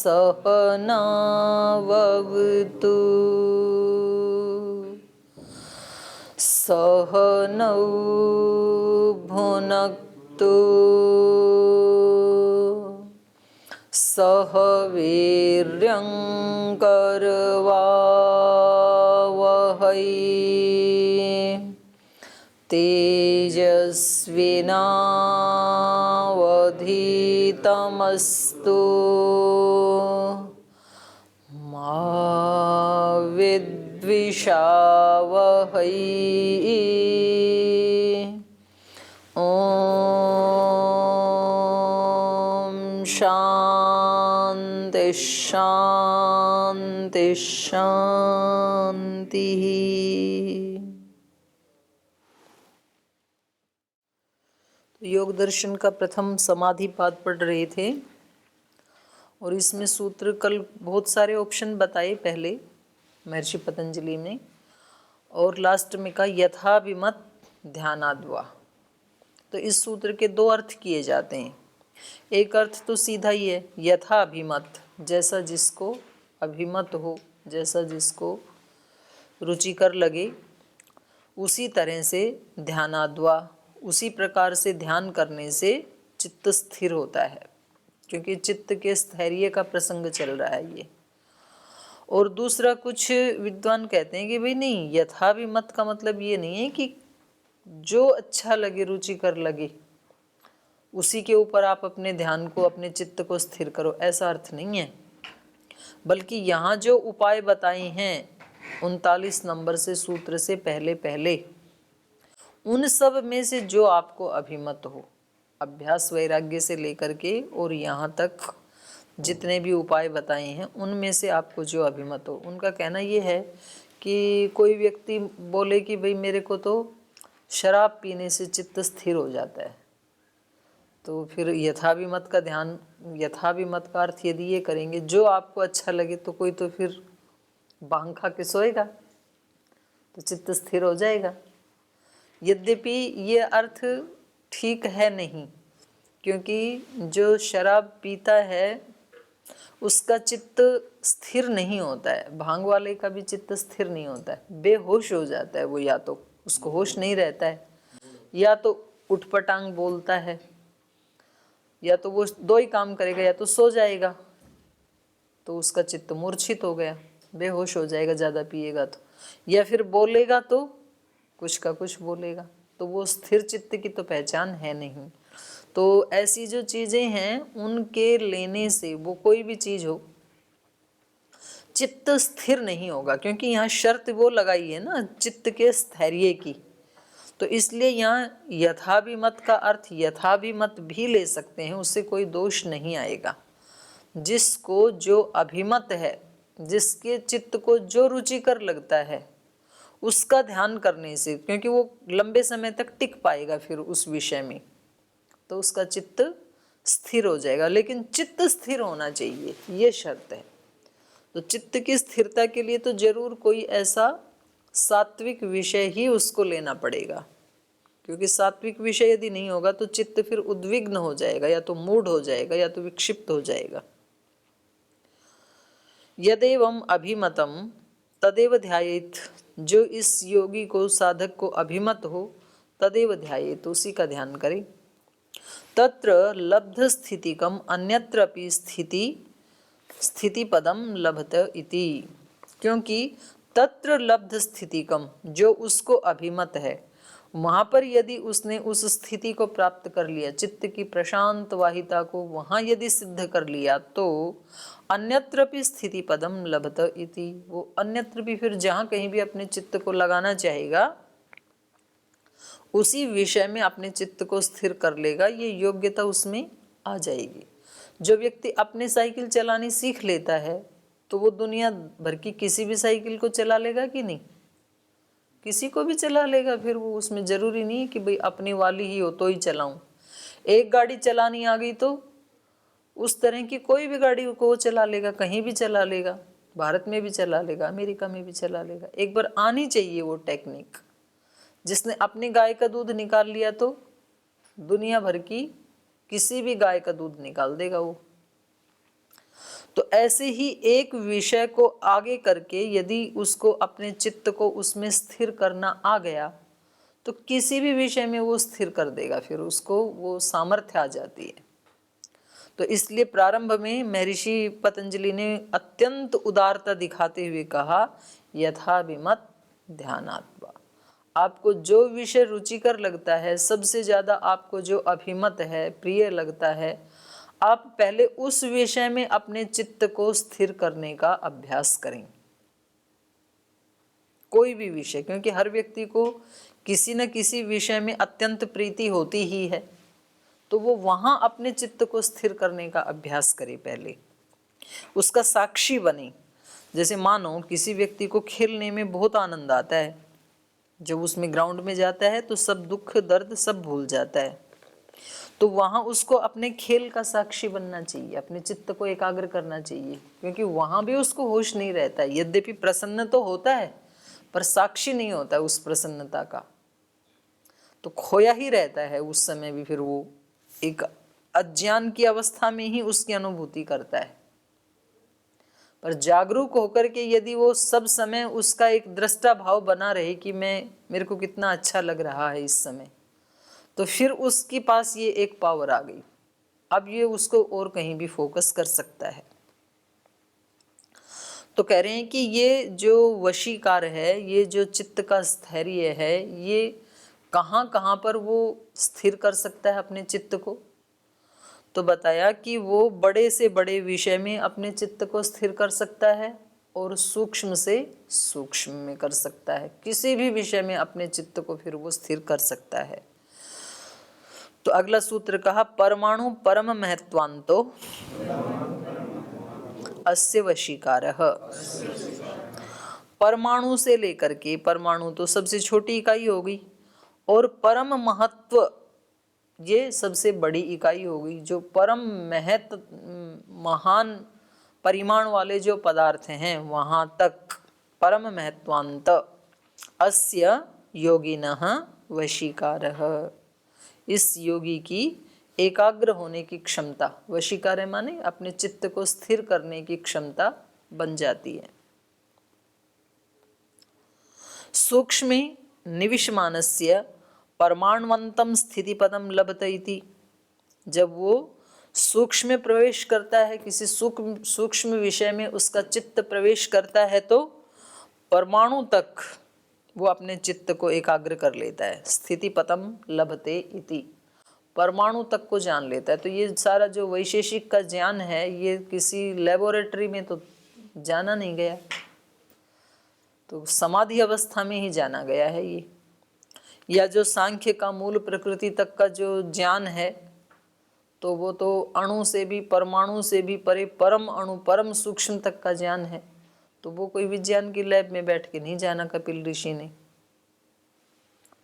सहनाववतु सहनौ भुनक्तु सह वीर्यं करवावहै तेजस्विनावधीतमस्तु मा विद्विषावहै। ॐ शान्ति शान्ति शान्तिः। योग दर्शन का प्रथम समाधि पाद पढ़ रहे थे और इसमें सूत्र कल बहुत सारे ऑप्शन बताए पहले महर्षि पतंजलि ने, और लास्ट में कहा यथाभिमत ध्यानाद्वा। तो इस सूत्र के दो अर्थ किए जाते हैं। एक अर्थ तो सीधा ही है, यथा अभिमत, जैसा जिसको अभिमत हो, जैसा जिसको रुचिकर लगे उसी तरह से ध्यानाद्वा, उसी प्रकार से ध्यान करने से चित्त स्थिर होता है, क्योंकि चित्त के स्थैर्य का प्रसंग चल रहा है ये। और दूसरा कुछ विद्वान कहते हैं कि भाई नहीं, यथाभिमत का मतलब ये नहीं है कि जो अच्छा लगे रुचिकर लगे उसी के ऊपर आप अपने ध्यान को, अपने चित्त को स्थिर करो, ऐसा अर्थ नहीं है। बल्कि यहाँ जो उपाय बताए हैं 39 नंबर से सूत्र से पहले पहले, उन सब में से जो आपको अभिमत हो, अभ्यास वैराग्य से लेकर के और यहाँ तक जितने भी उपाय बताए हैं उनमें से आपको जो अभिमत हो। उनका कहना ये है कि कोई व्यक्ति बोले कि भाई मेरे को तो शराब पीने से चित्त स्थिर हो जाता है, तो फिर यथाभिमत का ध्यान, यथाभिमत का अर्थ यदि ये करेंगे जो आपको अच्छा लगे, तो कोई तो फिर भांग खा के सोएगा तो चित्त स्थिर हो जाएगा। यद्यपि ये अर्थ ठीक है नहीं, क्योंकि जो शराब पीता है उसका चित्त स्थिर नहीं होता है, भांग वाले का भी चित्त स्थिर नहीं होता है, बेहोश हो जाता है वो, या तो उसको होश नहीं रहता है, या तो उठपटांग बोलता है, या तो वो दो ही काम करेगा, या तो सो जाएगा तो उसका चित्त मूर्छित हो गया, बेहोश हो जाएगा ज़्यादा पिएगा तो, या फिर बोलेगा तो कुछ का कुछ बोलेगा, तो वो स्थिर चित्त की तो पहचान है नहीं। तो ऐसी जो चीज़ें हैं उनके लेने से, वो कोई भी चीज़ हो, चित्त स्थिर नहीं होगा, क्योंकि यहाँ शर्त वो लगाई है ना चित्त के स्थैर्य की। तो इसलिए यहाँ यथाभिमत का अर्थ यथाभिमत भी ले सकते हैं, उससे कोई दोष नहीं आएगा। जिसको जो अभिमत है, जिसके चित्त को जो रुचिकर लगता है, उसका ध्यान करने से, क्योंकि वो लंबे समय तक टिक पाएगा फिर उस विषय में, तो उसका चित्त स्थिर हो जाएगा। लेकिन चित्त स्थिर होना चाहिए, ये शर्त है। तो चित्त की स्थिरता के लिए तो जरूर कोई ऐसा सात्विक विषय ही उसको लेना पड़ेगा, क्योंकि सात्विक विषय यदि नहीं होगा तो चित्त फिर उद्विग्न हो जाएगा, या तो मूढ़ हो जाएगा, या तो विक्षिप्त हो जाएगा। यदेवं अभिमतम तदेव ध्यायेत, जो इस योगी को, साधक को अभिमत हो, तदेव ध्यायेत, उसी का ध्यान करे। तत्र लब्ध स्थितिकम अन्यत्रपि स्थिति पदम लभत इति, क्योंकि तत्र लब्ध स्थितिकम, जो उसको अभिमत है, वहाँ पर यदि उसने उस स्थिति को प्राप्त कर लिया, चित्त की प्रशांत वाहिता को वहाँ यदि सिद्ध कर लिया, तो अन्यत्र भी स्थिति पदम लभत इति, वो अन्यत्र भी फिर जहाँ कहीं भी अपने चित्त को लगाना चाहेगा उसी विषय में अपने चित्त को स्थिर कर लेगा, ये योग्यता उसमें आ जाएगी। जो व्यक्ति अपने साइकिल चलानी सीख लेता है तो वो दुनिया भर की किसी भी साइकिल को चला लेगा कि नहीं, किसी को भी चला लेगा। फिर वो उसमें ज़रूरी नहीं है कि भाई अपनी वाली ही हो तो ही चलाऊं। एक गाड़ी चलानी आ गई तो उस तरह की कोई भी गाड़ी को वो चला लेगा, कहीं भी चला लेगा, भारत में भी चला लेगा, अमेरिका में भी चला लेगा। एक बार आनी चाहिए वो टेक्निक। जिसने अपनी गाय का दूध निकाल लिया तो दुनिया भर की किसी भी गाय का दूध निकाल देगा वो। तो ऐसे ही एक विषय को आगे करके यदि उसको अपने चित्त को उसमें स्थिर करना आ गया तो किसी भी विषय में वो स्थिर कर देगा, फिर उसको वो सामर्थ्य आ जाती है। तो इसलिए प्रारंभ में महर्षि पतंजलि ने अत्यंत उदारता दिखाते हुए कहा, यथा विमत ध्यानात्वा। आपको जो विषय रुचिकर लगता है, सबसे ज्यादा आपको जो अभिमत है, प्रिय लगता है, आप पहले उस विषय में अपने चित्त को स्थिर करने का अभ्यास करें। कोई भी विषय, क्योंकि हर व्यक्ति को किसी न किसी विषय में अत्यंत प्रीति होती ही है, तो वो वहां अपने चित्त को स्थिर करने का अभ्यास करे, पहले उसका साक्षी बने। जैसे मानो किसी व्यक्ति को खेलने में बहुत आनंद आता है, जब उसमें ग्राउंड में जाता है तो सब दुख दर्द सब भूल जाता है, तो वहां उसको अपने खेल का साक्षी बनना चाहिए, अपने चित्त को एकाग्र करना चाहिए, क्योंकि वहां भी उसको होश नहीं रहता है। यद्यपि प्रसन्न तो होता है पर साक्षी नहीं होता है उस प्रसन्नता का, तो खोया ही रहता है उस समय भी, फिर वो एक अज्ञान की अवस्था में ही उसकी अनुभूति करता है। पर जागरूक होकर के यदि वो सब समय उसका एक दृष्टा भाव बना रहे कि मेरे को कितना अच्छा लग रहा है इस समय, तो फिर उसके पास ये एक पावर आ गई, अब ये उसको और कहीं भी फोकस कर सकता है। तो कह रहे हैं कि ये जो वशीकार है, ये जो चित्त का स्थैर्य है, ये कहाँ कहाँ पर वो स्थिर कर सकता है अपने चित्त को। तो बताया कि वो बड़े से बड़े विषय में अपने चित्त को स्थिर कर सकता है और सूक्ष्म से सूक्ष्म में कर सकता है, किसी भी विषय में अपने चित्त को फिर वो स्थिर कर सकता है। तो अगला सूत्र कहा, परमाणु परम महत्वान्तो अस्य वशीकारः। परमाणु से लेकर के, परमाणु तो सबसे छोटी इकाई होगी, और परम महत्व ये सबसे बड़ी इकाई होगी। जो परम महत्व महान परिमाण वाले जो पदार्थ हैं वहाँ तक परम महत्वान्त अस्य योगिनः वशीकारः। इस योगी की एकाग्र होने की क्षमता, वशीकार माने अपने चित्त को स्थिर करने की क्षमता बन जाती है। सूक्ष्मे निविशमानस्य परमाणुवंतम स्थिति पदम लभते इति। जब वो सूक्ष्म में प्रवेश करता है, किसी सूक्ष्म विषय में उसका चित्त प्रवेश करता है, तो परमाणु तक वो अपने चित्त को एकाग्र कर लेता है। स्थिति पदम लभते इति, परमाणु तक को जान लेता है। तो ये सारा जो वैशेषिक का ज्ञान है, ये किसी लेबोरेटरी में तो जाना नहीं गया, तो समाधि अवस्था में ही जाना गया है ये। या जो सांख्य का मूल प्रकृति तक का जो ज्ञान है, तो वो तो अणु से भी, परमाणु से भी परे परम अणु, परम सूक्ष्म तक का ज्ञान है। तो वो कोई विज्ञान की लैब में बैठ के नहीं जाना कपिल ऋषि ने,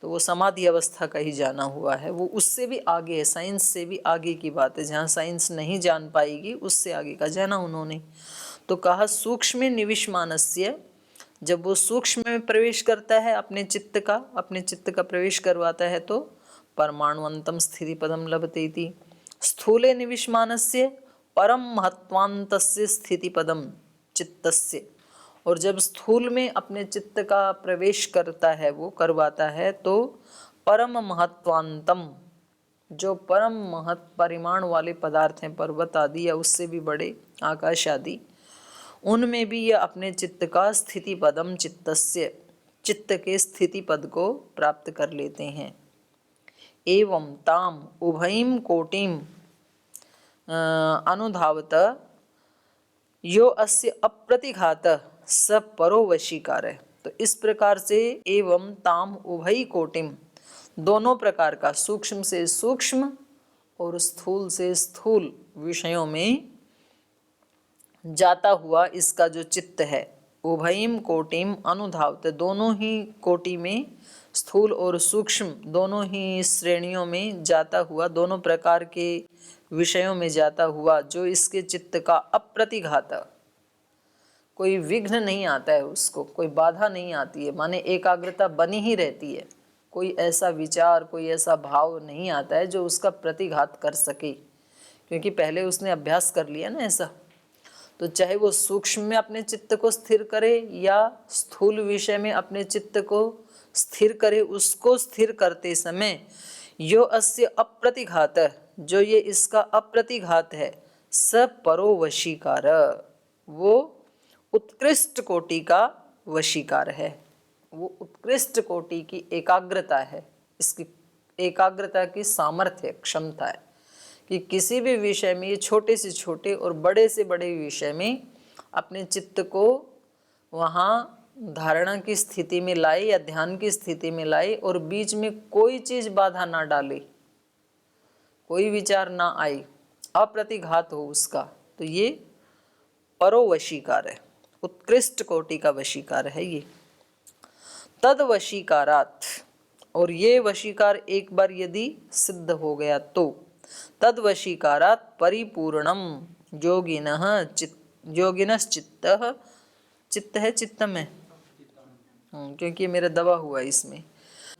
तो वो समाधि अवस्था का ही जाना हुआ है। वो उससे भी आगे है, साइंस से भी आगे की बात है, जहाँ साइंस नहीं जान पाएगी उससे आगे का जाना उन्होंने। तो कहा सूक्ष्म निविशमानस्य, जब वो सूक्ष्म में प्रवेश करता है अपने चित्त का प्रवेश करवाता है, तो परमाणुवंतम स्थिति पदम लभते इति। स्थूले निविशमानस्य परम महत्वान्तस्य स्थिति पदम चित्तस्य, और जब स्थूल में अपने चित्त का प्रवेश करता है, वो करवाता है, तो परम महत्वांतम, जो परम महत् परिमाण वाले पदार्थ हैं, पर्वत आदि या उससे भी बड़े, आकाश आदि, उनमें भी यह अपने चित्त का स्थिति पदम चित्तस्य, चित्त के स्थिति पद को प्राप्त कर लेते हैं। एवं ताम उभयम कोटिम अनुधावत यो अस्य अप्रतिघात स परो वशीकार है। तो इस प्रकार से एवं ताम उभय कोटिम, दोनों प्रकार का, सूक्ष्म से सूक्ष्म और स्थूल से स्थूल विषयों में जाता हुआ इसका जो चित्त है, उभयम कोटिम अनुधावत, दोनों ही कोटि में, स्थूल और सूक्ष्म दोनों ही श्रेणियों में जाता हुआ, दोनों प्रकार के विषयों में जाता हुआ, जो इसके चित्त का अप्रतिघात, कोई विघ्न नहीं आता है उसको, कोई बाधा नहीं आती है, माने एकाग्रता बनी ही रहती है, कोई ऐसा विचार, कोई ऐसा भाव नहीं आता है जो उसका प्रतिघात कर सके, क्योंकि पहले उसने अभ्यास कर लिया ना ऐसा। तो चाहे वो सूक्ष्म में अपने चित्त को स्थिर करे या स्थूल विषय में अपने चित्त को स्थिर करे, उसको स्थिर करते समय यो अस्य अप्रतिघात, जो ये इसका अप्रतिघात है, स परो वशीकार, वो उत्कृष्ट कोटि का वशीकार है। वो उत्कृष्ट कोटि की एकाग्रता है, इसकी एकाग्रता की सामर्थ्य क्षमता है कि किसी भी विषय में, ये छोटे से छोटे और बड़े से बड़े विषय में अपने चित्त को वहाँ धारणा की स्थिति में लाए या ध्यान की स्थिति में लाए और बीच में कोई चीज बाधा ना डाले, कोई विचार ना आए, अप्रतिघात हो उसका, तो ये परो वशीकार है, उत्कृष्ट कोटि का वशीकार है ये। तद वशीकारात, और ये वशीकार एक बार यदि सिद्ध हो गया तो तद वशीकारात परिपूर्णम योगिनः योगिनश्चित्तः, चित्त है चित्तम है, क्योंकि मेरा दबा हुआ है इसमें।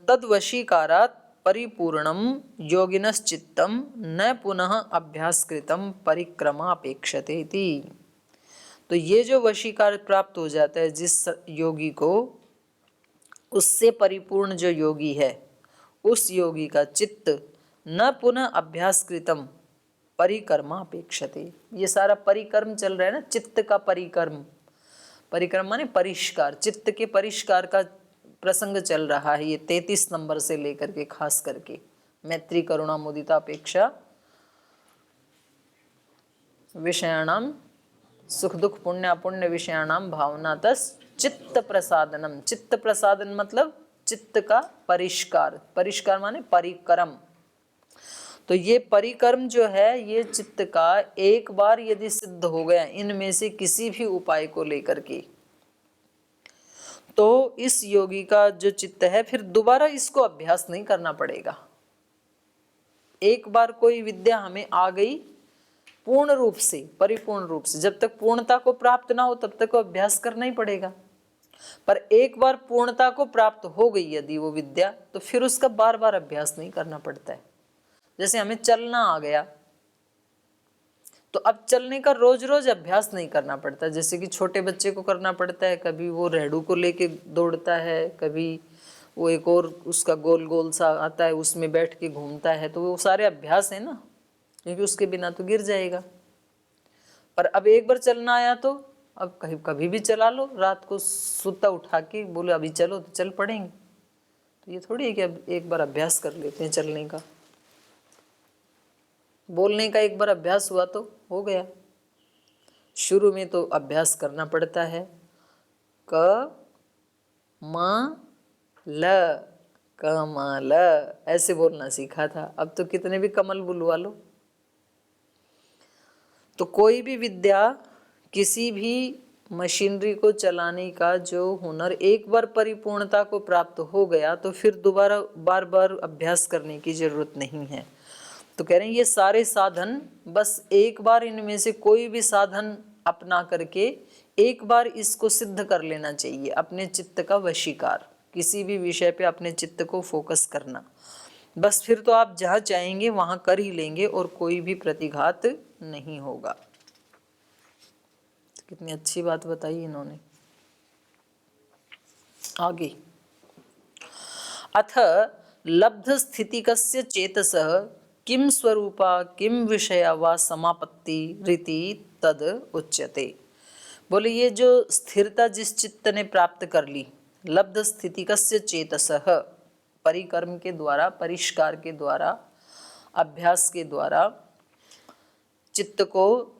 तद वशीकारात परिपूर्णम योगिनश्चित्तम न पुनः अभ्यासकृतम परिक्रमापेक्षते इति। तो ये जो वशीकार प्राप्त हो जाता है जिस योगी को, उससे परिपूर्ण जो योगी है, उस योगी का चित्त न पुनः अभ्यासकृतम परिकर्मापेक्षते। ये सारा परिकर्म चल रहा है ना, चित्त का परिकर्म, परिक्रम माने परिष्कार, चित्त के परिष्कार का प्रसंग चल रहा है ये 33 नंबर से लेकर के, खास करके मैत्री करुणा मुदिता अपेक्षा विषयाणाम सुख दुख पुण्य अपुण्य विषयाणाम भावना तस चित्त प्रसादनम। चित्त प्रसादन मतलब चित्त का परिष्कार, परिष्कार माने परिक्रम। तो ये परिक्रम जो है ये चित्त का एक बार यदि सिद्ध हो गया इनमें से किसी भी उपाय को लेकर के, तो इस योगी का जो चित्त है फिर दोबारा इसको अभ्यास नहीं करना पड़ेगा। एक बार कोई विद्या हमें आ गई पूर्ण रूप से, परिपूर्ण रूप से, जब तक पूर्णता को प्राप्त ना हो तब तक अभ्यास करना ही पड़ेगा। पर एक बार पूर्णता को प्राप्त हो गई यदि वो विद्या, तो फिर उसका बार बार अभ्यास नहीं करना पड़ता है। जैसे हमें चलना आ गया तो अब चलने का रोज रोज अभ्यास नहीं करना पड़ता, जैसे कि छोटे बच्चे को करना पड़ता है, कभी वो रेडू को लेके दौड़ता है, कभी वो एक और उसका गोल गोल सा आता है उसमें बैठ के घूमता है, तो वो सारे अभ्यास है ना, क्योंकि उसके बिना तो गिर जाएगा। पर अब एक बार चलना आया तो अब कभी भी चला लो, रात को सुता उठा के बोले अभी चलो तो चल पड़ेंगे। तो ये थोड़ी है कि अब एक बार अभ्यास कर लेते हैं चलने का, बोलने का एक बार अभ्यास हुआ तो हो गया। शुरू में तो अभ्यास करना पड़ता है, क म ल, क म ल ऐसे बोलना सीखा था, अब तो कितने भी कमल बुलवा लो। तो कोई भी विद्या, किसी भी मशीनरी को चलाने का जो हुनर एक बार परिपूर्णता को प्राप्त हो गया तो फिर दोबारा बार बार अभ्यास करने की जरूरत नहीं है। तो कह रहे हैं ये सारे साधन बस एक बार इनमें से कोई भी साधन अपना करके एक बार इसको सिद्ध कर लेना चाहिए, अपने चित्त का वशीकार, किसी भी विषय पे अपने चित्त को फोकस करना, बस फिर तो आप जहाँ चाहेंगे वहाँ कर ही लेंगे और कोई भी प्रतिघात नहीं होगा। कितनी अच्छी बात बताई इन्होंने। आगे, अथ लब्ध स्थितिकस्य चेतसः किम स्वरूपा किम विषया वा समापत्ति रीति तद उच्यते। बोले ये जो स्थिरता जिस चित्त ने प्राप्त कर ली, लब्ध स्थितिकस्य चेतसः, परिकर्म के द्वारा, परिष्कार के द्वारा, अभ्यास के द्वारा चित्त को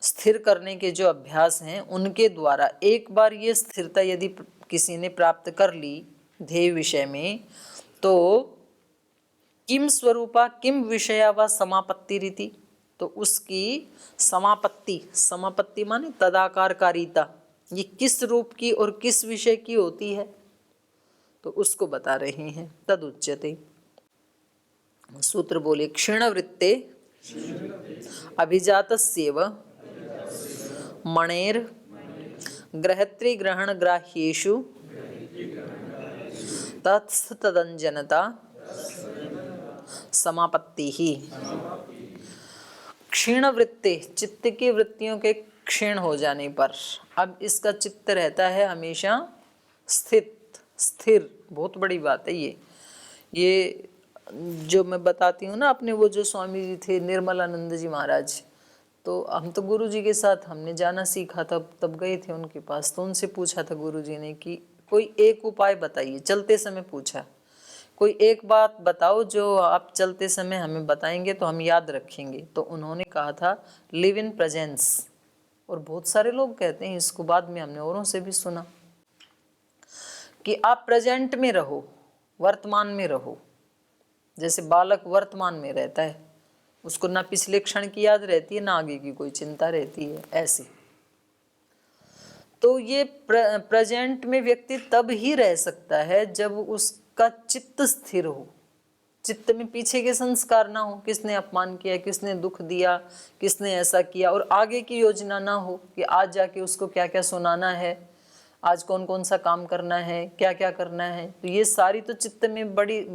स्थिर करने के जो अभ्यास हैं उनके द्वारा एक बार ये स्थिरता यदि किसी ने प्राप्त कर ली ध्येय विषय में, तो किम स्वरूपा किम विषया व समापत्ति रीति, तो उसकी समापत्ति, समापत्ति माने तदाकारकारिता, ये किस रूप की और किस विषय की होती है तो उसको बता रहे हैं। तदुच्यते, सूत्र बोले क्षीणवृत्ते अभिजातस्येव मणेर ग्रहत्रिग्रहण ग्राह्येषु तत्स्तदंजनता समापत्ति ही। क्षीण वृत्ति, चित्त की वृत्तियों के क्षीण हो जाने पर। अब इसका चित्त रहता है हमेशा स्थित, स्थिर। बहुत बड़ी बात है ये जो मैं बताती हूँ ना, अपने वो जो स्वामी जी थे निर्मलानंद जी महाराज, तो हम तो गुरु जी के साथ हमने जाना सीखा था, तब गए थे उनके पास, तो उनसे पूछा था गुरु जी ने कि कोई एक उपाय बताइए। चलते समय पूछा, कोई एक बात बताओ जो आप चलते समय हमें बताएंगे तो हम याद रखेंगे। तो उन्होंने कहा था लिव इन प्रेजेंस। और बहुत सारे लोग कहते हैं इसको, बाद में हमने औरों से भी सुना कि आप प्रेजेंट में रहो, वर्तमान में रहो। जैसे बालक वर्तमान में रहता है, उसको ना पिछले क्षण की याद रहती है ना आगे की कोई चिंता रहती है, ऐसे। तो ये प्रेजेंट में व्यक्ति तब ही रह सकता है जब उसका चित्त स्थिर हो, चित्त में पीछे के संस्कार ना हो, किसने अपमान किया, किसने दुख दिया, किसने ऐसा किया, और आगे की योजना ना हो कि आज जाके उसको क्या क्या सुनाना है, आज कौन कौन सा काम करना है, क्या क्या करना है। तो ये सारी तो चित्त में बड़ी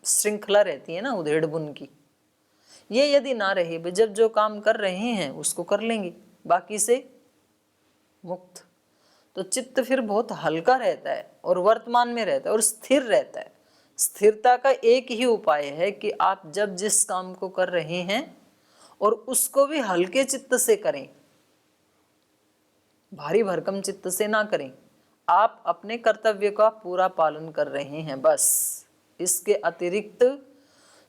श्रृंखला रहती है ना, उधेड़ बुन की। ये यदि ना रहे, जब जो काम कर रहे हैं उसको कर लेंगे, बाकी से मुक्त, तो चित्त फिर बहुत हल्का रहता है और वर्तमान में रहता है और स्थिर रहता है। स्थिरता का एक ही उपाय है कि आप जब जिस काम को कर रहे हैं और उसको भी हल्के चित्त से करें, भारी भरकम चित्त से ना करें। आप अपने कर्तव्य का पूरा पालन कर रहे हैं बस। इसके अतिरिक्त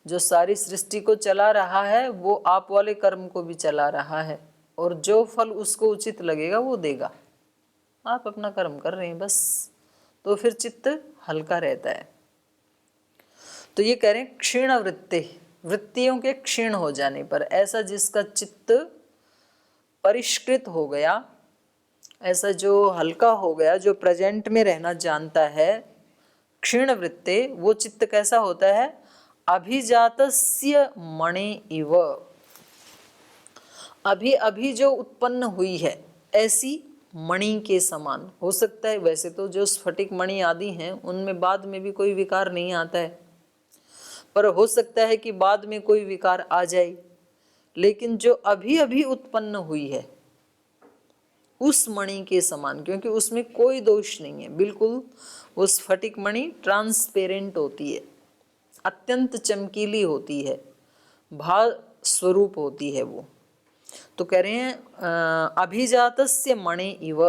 जो सारी सृष्टि को चला रहा है वो आप वाले कर्म को भी चला रहा है, और जो फल उसको उचित लगेगा वो देगा। आप अपना कर्म कर रहे हैं बस, तो फिर चित्त हल्का रहता है। तो ये कह रहे हैं क्षीण वृत्ति, वृत्तियों के क्षीण हो जाने पर, ऐसा जिसका चित्त परिष्कृत हो गया, ऐसा जो हल्का हो गया, जो प्रेजेंट में रहना जानता है, क्षीण वृत्ते, वो चित्त कैसा होता है? अभिजातस्य मणि इव, अभी अभी जो उत्पन्न हुई है ऐसी मणि के समान हो सकता है। वैसे तो जो स्फटिक मणि आदि हैं उनमें बाद में भी कोई विकार नहीं आता है, पर हो सकता है कि बाद में कोई विकार आ जाए, लेकिन जो अभी अभी उत्पन्न हुई है उस मणि के समान, क्योंकि उसमें कोई दोष नहीं है, बिल्कुल वो स्फटिक मणि ट्रांसपेरेंट होती है, अत्यंत चमकीली होती है, भाव स्वरूप होती है वो। तो कह रहे हैं अभिजातस्य मणि इव,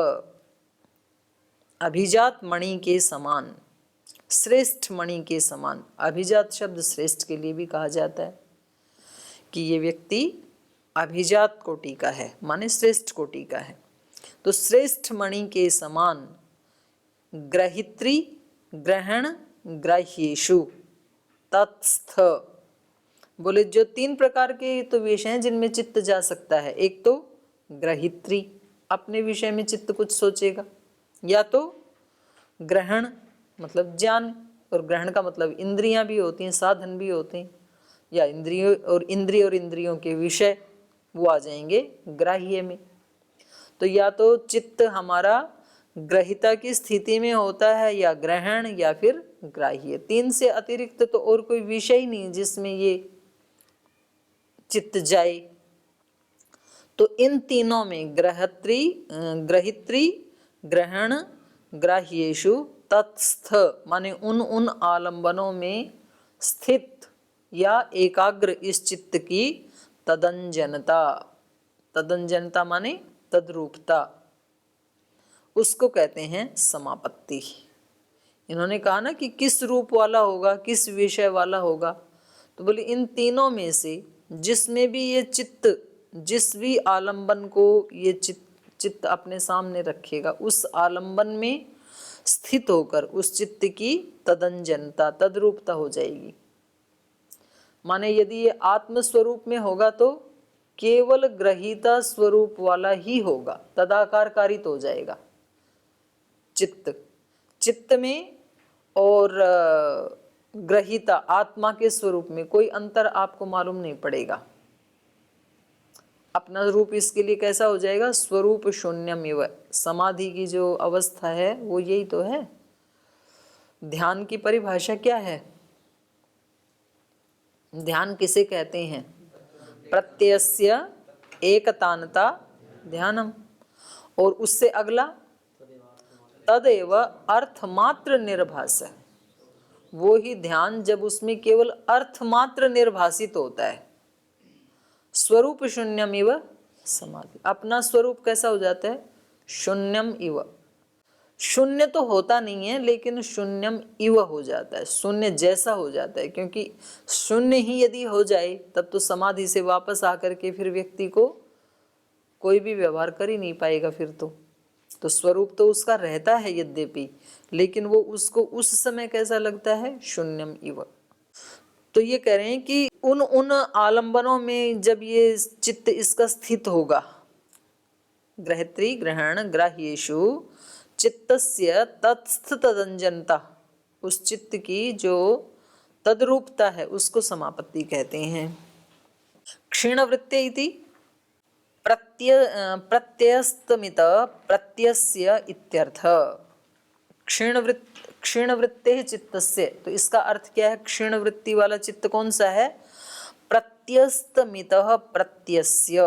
अभिजात मणि के समान, श्रेष्ठ मणि के समान। अभिजात शब्द श्रेष्ठ के लिए भी कहा जाता है कि ये व्यक्ति अभिजात कोटि का है, माने श्रेष्ठ कोटि का है। तो श्रेष्ठ मणि के समान ग्रहित्री ग्रहण ग्राह्येषु तत्स्थ, बोले जो तीन प्रकार के तो विषय हैं जिनमें चित्त जा सकता है। एक तो ग्रहित्री, अपने विषय में चित्त कुछ सोचेगा, या तो ग्रहण मतलब ज्ञान, और ग्रहण का मतलब इंद्रियां भी होती हैं, साधन भी होते हैं, या इंद्रियों और इंद्रियों के विषय वो आ जाएंगे ग्राह्य में। तो या तो चित्त हमारा ग्रहिता की स्थिति में होता है, या ग्रहण, या फिर ग्राह्य। तीन से अतिरिक्त तो और कोई विषय नहीं जिसमें ये चित्त जाए। तो इन तीनों में ग्रहित्री ग्रहण ग्राह्येषु तत्स्थ, माने उन आलंबनों में स्थित या एकाग्र इस चित्त की तदंजनता, तदंजनता माने तद्रूपता, उसको कहते हैं समापत्ति। इन्होंने कहा ना कि किस रूप वाला होगा, किस विषय वाला होगा, तो बोले इन तीनों में से जिसमें भी ये चित्त, जिस भी आलंबन को ये चित्त अपने सामने रखेगा, उस आलंबन में स्थित होकर उस चित्त की तदंजनता, तद्रूपता हो जाएगी। माने यदि ये आत्मस्वरूप में होगा तो केवल ग्रहीता स्वरूप वाला ही होगा, तदाकार कारित हो जाएगा चित्त में, और ग्रहीता आत्मा के स्वरूप में कोई अंतर आपको मालूम नहीं पड़ेगा। अपना रूप इसके लिए कैसा हो जाएगा? स्वरूप शून्यमिव। समाधि की जो अवस्था है वो यही तो है। ध्यान की परिभाषा क्या है? ध्यान किसे कहते हैं? प्रत्ययस्य एकतानता ध्यानम, और उससे अगला तदेव अर्थमात्र निर्भास है, वो ही ध्यान जब उसमें केवल अर्थमात्र निर्भासित होता है। स्वरूप शून्यम इव समाधि, अपना स्वरूप कैसा हो जाता है? शून्यम इव, शून्य तो होता नहीं है लेकिन शून्यम इव हो जाता है, शून्य जैसा हो जाता है, क्योंकि शून्य ही यदि हो जाए तब तो समाधि से वापस आकर के फिर व्यक्ति को कोई भी व्यवहार कर ही नहीं पाएगा फिर तो स्वरूप तो उसका रहता है यद्यपि, लेकिन वो उसको उस समय कैसा लगता है? शून्यम इव। तो ये कह रहे हैं कि उन आलंबनों में जब ये चित्त इसका स्थित होगा, ग्रहत्री ग्रहण ग्राह्येषु चित्तस्य तत्स्थ तदंजनता, उस चित्त की जो तद्रूपता है उसको समापत्ति कहते हैं। क्षीणवृत्ते इति प्रत्ययस्तमित प्रत्ययस्य इत्यर्थ। क्षीणवृत्ते चित्तस्य, तो इसका अर्थ क्या है? क्षीणवृत्ति वाला चित्त कौन सा है? प्रत्यस्तमित प्रत्ययस्य,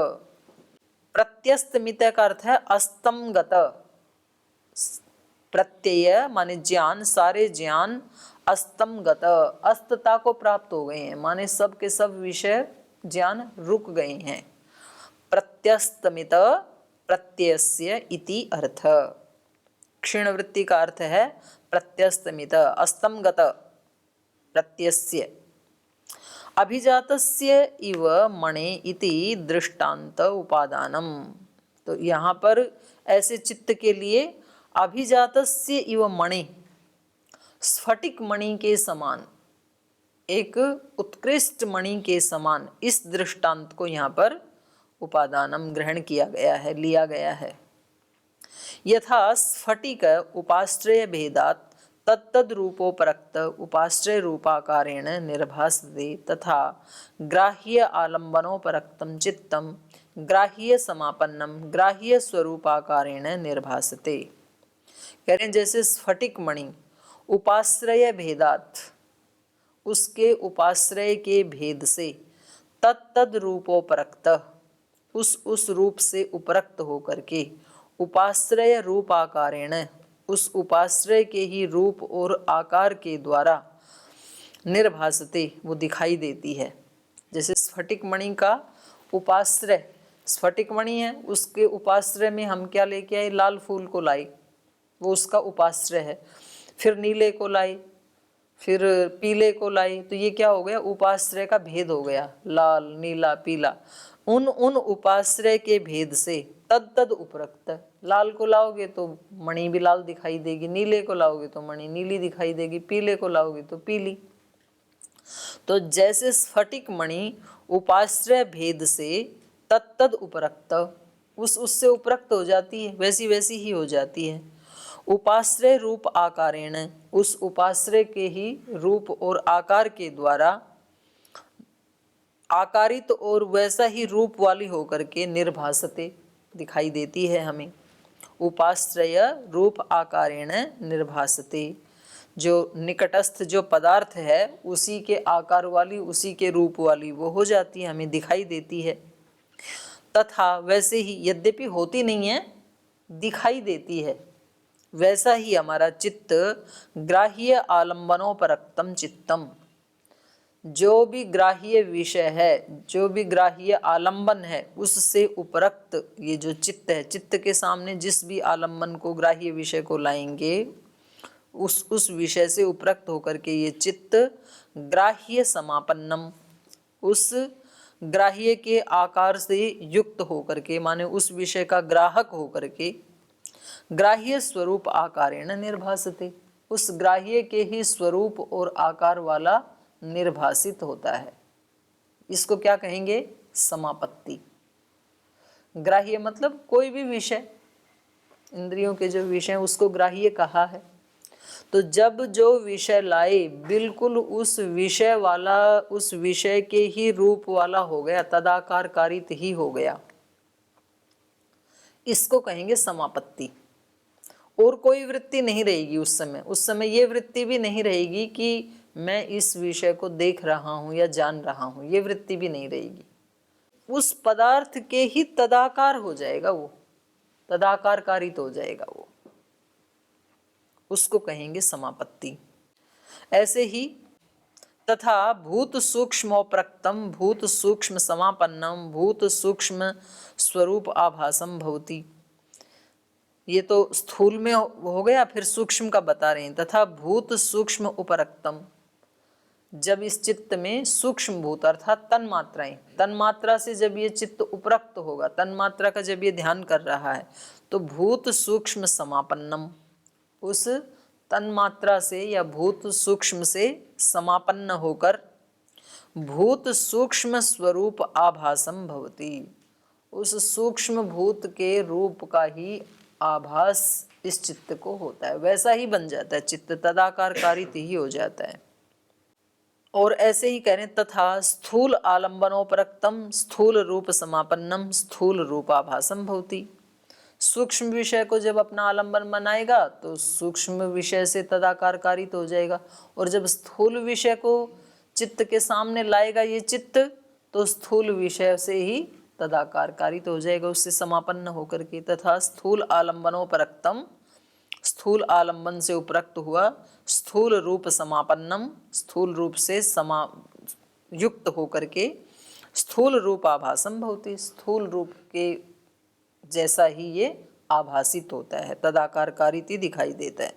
प्रत्यस्तमित का अर्थ है अस्तमगत, प्रत्यय माने ज्ञान, सारे ज्ञान अस्तमगत, अस्तता को प्राप्त हो गए हैं, माने सब के सब विषय ज्ञान रुक गए हैं। प्रत्यस्तमित प्रत्ययस्य इति अर्थ। क्षीणवृत्ति का अर्थ है प्रत्यस्तमित अस्तमगत प्रत्ययस्य। अभिजातस्य इव मणे इति दृष्टांत उपादानम, तो यहाँ पर ऐसे चित्त के लिए अभिजातस्य इव मणि, स्फटिक मणि के समान, एक उत्कृष्ट मणि के समान, इस दृष्टांत को यहाँ पर उपादानम ग्रहण किया गया है, लिया गया है। यथा स्फटिक उपाश्रय भेदात तत्तद रूपोपरक्त उपाश्रय रूपाकारेण निर्भासते, तथा ग्राह्य आलंबनोपरक्तम चित्तम ग्राह्य समापन्नम ग्राह्य स्वरूपाकारेण निर्भासते। कह रहे हैं जैसे स्फटिक मणि उपाश्रय भेदात, उसके उपाश्रय के भेद से, तत्तद रूपोपरक्त, उस रूप से उपरक्त होकर के, उपाश्रय रूपाकारेण, उस उपाश्रय के ही रूप और आकार के द्वारा, निर्भासते, वो दिखाई देती है। जैसे स्फटिक मणि का उपाश्रय, स्फटिक मणि है, उसके उपाश्रय में हम क्या लेके आए? लाल फूल को लाई, वो उसका उपाश्रय है। फिर नीले को लाई, फिर पीले को लाई, तो ये क्या हो गया? उपाश्रय का भेद हो गया, लाल नीला पीला। उन उपाश्रय के भेद से तद उपरक्त, लाल को लाओगे तो मणि भी लाल दिखाई देगी, नीले को लाओगे तो मणि नीली दिखाई देगी, पीले को लाओगे तो पीली। तो जैसे स्फटिक मणि उपाश्रय भेद से तत्तद उपरक्त, उससे उपरक्त हो जाती है, वैसी वैसी ही हो जाती है। उपाश्रय रूप आकारेण, उस उपाश्रय के ही रूप और आकार के द्वारा आकारित और वैसा ही रूप वाली होकर के निर्भासते, दिखाई देती है हमें। उपाश्रय रूप आकारेण निर्भासते, जो निकटस्थ जो पदार्थ है उसी के आकार वाली, उसी के रूप वाली वो हो जाती है, हमें दिखाई देती है। तथा वैसे ही, यद्यपि होती नहीं है, दिखाई देती है, वैसा ही हमारा चित्त ग्राह्य आलंबनोपरक्तम चित्तम, जो भी ग्राह्य विषय है, जो भी ग्राह्य आलंबन है, उससे उपरक्त ये जो चित्त है, चित्त के सामने जिस भी आलंबन को, ग्राह्य विषय को लाएंगे, उस विषय से उपरक्त होकर के ये चित्त ग्राह्य समापन्नम, उस ग्राह्य के आकार से युक्त होकर के, माने उस विषय का ग्राहक होकर के, ग्राह्य स्वरूप आकारेण निर्भासते, उस ग्राह्य के ही स्वरूप और आकार वाला निर्भासित होता है। इसको क्या कहेंगे? समापत्ति। ग्राह्य मतलब कोई भी विषय, इंद्रियों के जो विषय उसको ग्राह्य कहा है। तो जब जो विषय लाए बिल्कुल उस विषय वाला, उस विषय के ही रूप वाला हो गया, तदाकार कारित ही हो गया, इसको कहेंगे समापत्ति। और कोई वृत्ति नहीं रहेगी उस समय ये वृत्ति भी नहीं रहेगी कि मैं इस विषय को देख रहा हूं या जान रहा हूं, ये वृत्ति भी नहीं रहेगी। उस पदार्थ के ही तदाकार हो जाएगा, वो तदाकार कारित हो जाएगा, वो उसको कहेंगे समापत्ति। ऐसे ही तथा भूत सूक्ष्मोप्रक्तम भूत सूक्ष्म समापन्नम भूत सूक्ष्म स्वरूप आभासम भवति। ये तो स्थूल में हो गया, फिर सूक्ष्म का बता रहे हैं। तथा भूत सूक्ष्म उपरक्तम, जब इस चित्त में सूक्ष्म भूत अर्थात तन्मात्राएं, तन्मात्रा से जब ये चित्त उपरक्त होगा, तन्मात्रा का जब ये ध्यान कर रहा है, तो भूत सूक्ष्म समापन्नम, उस तन्मात्रा से या भूत सूक्ष्म से समापन्न होकर भूत सूक्ष्म स्वरूप आभासम भवति, उस सूक्ष्म भूत के रूप का ही आभास इस चित्त को होता है, वैसा ही बन जाता है चित्त, तदाकार कारित ही हो जाता है। और ऐसे ही कह रहे हैं तथा स्थूल आलंबनोपरक्तम स्थूल रूप समापन्नम स्थूल रूपाभासम भवति। सूक्ष्म विषय को जब अपना आलंबन बनाएगा तो सूक्ष्म विषय से तदाकार कारित हो जाएगा, और जब स्थूल विषय को चित्त के सामने लाएगा ये चित्त, तो स्थूल विषय से ही तदाकार कारित हो जाएगा, उससे समापन्न होकर के। तथा स्थूल आलंबनोपरक्तम, स्थूल आलंबन से उपरक्त हुआ, स्थूल रूप समापन्नम, स्थूल रूप से युक्त होकर के स्थूल रूप आभासम भवति, स्थूल रूप के जैसा ही ये आभासित होता है, तदाकार कारित दिखाई देता है।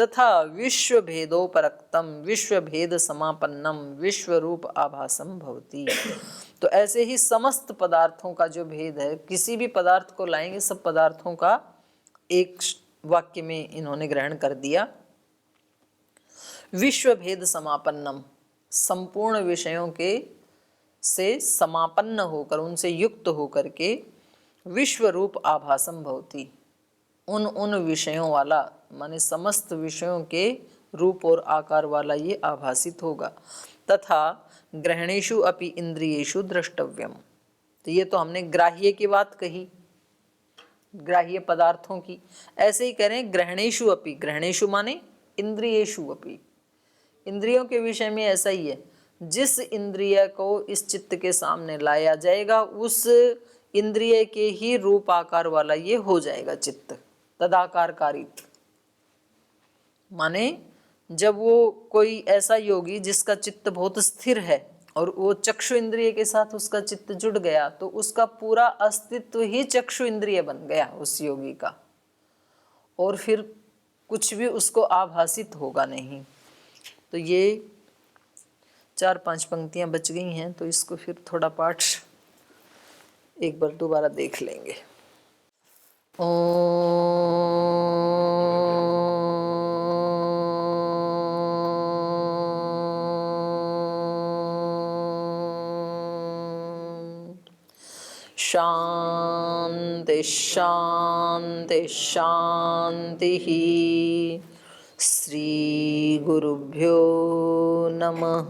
तथा विश्व भेदोपरक्तम विश्व भेद समापन्नम विश्व रूप आभासम भवति। तो ऐसे ही समस्त पदार्थों का जो भेद है, किसी भी पदार्थ को लाएंगे, सब पदार्थों का एक वाक्य में इन्होंने ग्रहण कर दिया। विश्व भेद समापन्नम, संपूर्ण विषयों के से समापन्न होकर, उनसे युक्त होकर के विश्व रूप आभासम भवति, उन विषयों वाला, माने समस्त विषयों के रूप और आकार वाला ये आभासित होगा। तथा ग्रहणेषु अपि इंद्रियेषु द्रष्टव्यम, तो ये तो हमने ग्राह्य की बात कही, ग्राह्य पदार्थों की। ऐसे ही करें ग्रहणेषु अपि, ग्रहणेषु माने इंद्रियेषु अपि, इंद्रियों के विषय में ऐसा ही है, जिस इंद्रिय को इस चित्त के सामने लाया जाएगा उस इंद्रिय के ही रूप आकार वाला ये हो जाएगा चित्त, तदाकार कारित। माने जब वो कोई ऐसा योगी जिसका चित्त बहुत स्थिर है और वो चक्षु इंद्रिय के साथ उसका चित्त जुड़ गया, तो उसका पूरा अस्तित्व ही चक्षु इंद्रिय बन गया उस योगी का, और फिर कुछ भी उसको आभासित होगा नहीं। तो ये 4-5 पंक्तियां बच गई हैं, तो इसको फिर थोड़ा पाठ एक बार दोबारा देख लेंगे। शांति शांति शांति। श्री गुरुभ्यो नमः।